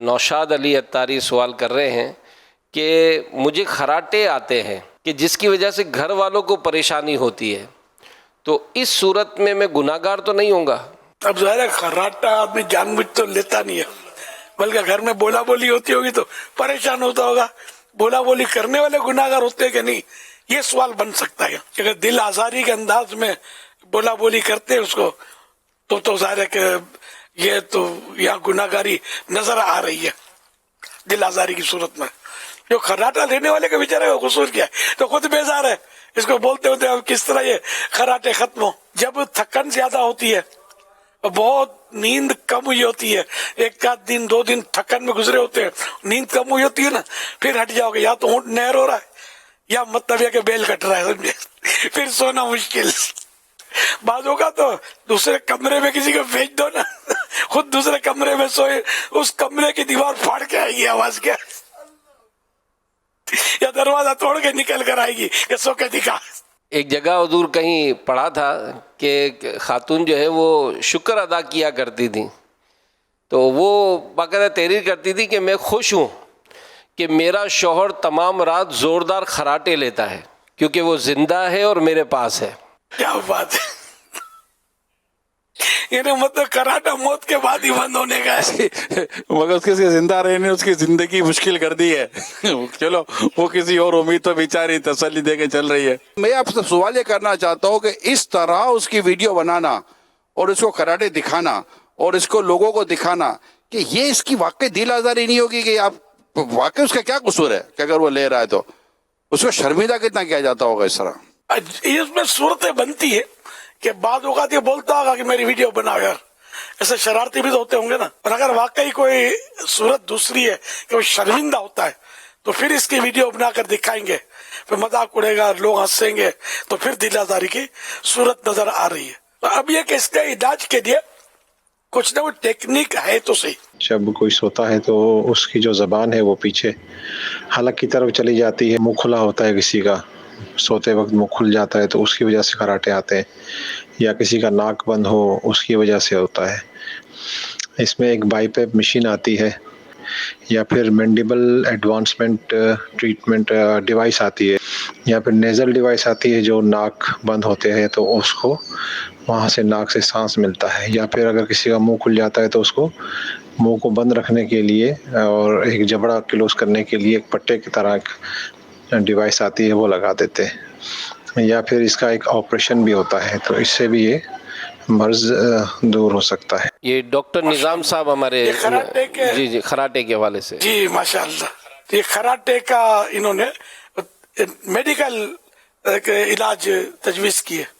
نوشاد علی اتاری سوال کر رہے ہیں کہ مجھے خراٹے آتے ہیں کہ جس کی وجہ سے گھر والوں کو پریشانی ہوتی ہے، تو اس صورت میں گناہ گار تو نہیں ہوں گا؟ اب ظاہر ہے خراٹا آدمی جان بوجھ تو لیتا نہیں ہے، بلکہ گھر میں بولا بولی ہوتی ہوگی تو پریشان ہوتا ہوگا۔ بولا بولی کرنے والے گناہ گار ہوتے ہیں کہ نہیں، یہ سوال بن سکتا ہے کہ اگر دل آزاری کے انداز میں بولا بولی کرتے ہیں اس کو تو ظاہر ہے کہ یہ تو یہاں گناہ گاری نظر آ رہی ہے دل آزاری کی صورت میں۔ جو خراٹا لینے والے کا بیچارے کا قصور کیا ہے، تو خود بیزار ہے اس کو بولتے ہوتے اب کس طرح یہ خراٹے ختم ہو۔ جب تھکن زیادہ ہوتی ہے، بہت نیند کم ہوئی ہوتی ہے، ایک آدھ دن 2 دن تھکن میں گزرے ہوتے ہیں، نیند کم ہوئی ہوتی ہے نا، پھر ہٹ جاؤ گے، یا تو اونٹ نہر ہو رہا ہے یا مطلب یہ کہ بیل کٹ رہا ہے، سمجھے، پھر سونا مشکل۔ بعضوں کا تو دوسرے کمرے میں کسی کو بھیج دو نا، خود دوسرے کمرے میں سوئے، اس کمرے کی دیوار پھاڑ کے آئے گی آواز کیا، یا دروازہ توڑ کے نکل کر آئے گی کہ سو کے دکھا۔ ایک جگہ حضور کہیں پڑھا تھا کہ خاتون جو ہے وہ شکر ادا کیا کرتی تھی، تو وہ باقاعدہ تحریر کرتی تھی کہ میں خوش ہوں کہ میرا شوہر تمام رات زوردار خراٹے لیتا ہے کیونکہ وہ زندہ ہے اور میرے پاس ہے۔ کیا بات ہے، یعنی مطلب کراٹا موت کے بعد ہی بند ہونے کا ہے۔ مگر اس کے زندہ رہنے نے اس کی زندگی مشکل کر دی ہے۔ چلو وہ کسی اور امید تو بیچاری تسلی دے کے چل رہی ہے۔ میں آپ سے سوال یہ کرنا چاہتا ہوں کہ اس طرح اس کی ویڈیو بنانا اور اس کو کراٹے دکھانا اور اس کو لوگوں کو دکھانا کہ یہ اس کی واقعی دل آزاری نہیں ہوگی کہ آپ واقعی اس کا کیا قصور ہے کہ اگر وہ لے رہا ہے تو اس کو شرمندہ کتنا کیا جاتا ہوگا اس طرح؟ اس میں صورتیں بنتی ہے کہ بعض اوقات یہ بولتا ہوگا کہ میری ویڈیو بناؤ یار، ایسے شرارتی بھی تو ہوتے ہوں گے نا، اور اگر واقعی کوئی صورت دوسری ہے کہ وہ شرمندہ ہوتا ہے تو پھر اس کی ویڈیو بنا کر دکھائیں گے، پھر مذاق اڑے گا، لوگ ہنسیں گے، تو پھر دل آزاری کی صورت نظر آ رہی ہے۔ اب یہ کہ اس کے علاج کے لیے کچھ نہ کچھ ٹیکنیک ہے تو صحیح۔ جب کوئی سوتا ہے تو اس کی جو زبان ہے وہ پیچھے حلق کی طرف چلی جاتی ہے، منہ کھلا ہوتا ہے، کسی کا سوتے وقت منہ کھل جاتا ہے تو اس کی وجہ سے خراٹے آتے ہیں، یا کسی کا ناک بند ہو اس کی وجہ سے ہوتا ہے۔ اس میں ایک بائی پیپ مشین آتی ہے یا پھر مینڈیبل ایڈوانسمنٹ ٹریٹمنٹ ڈیوائس آتی ہے، یا پھر نیزل ڈیوائس آتی ہے جو ناک بند ہوتے ہیں تو اس کو وہاں سے ناک سے سانس ملتا ہے، یا پھر اگر کسی کا منہ کھل جاتا ہے تو اس کو منہ کو بند رکھنے کے لیے اور ایک جبڑا کلوز کرنے کے لیے ایک پٹے کی طرح ایک ڈیوائس آتی ہے وہ لگا دیتے ہیں، یا پھر اس کا ایک آپریشن بھی ہوتا ہے، تو اس سے بھی یہ مرض دور ہو سکتا ہے۔ یہ ڈاکٹر نظام صاحب ہمارے جی خراٹے کے حوالے سے جی ماشاءاللہ، یہ خراٹے کا انہوں نے میڈیکل علاج تجویز کی ہے۔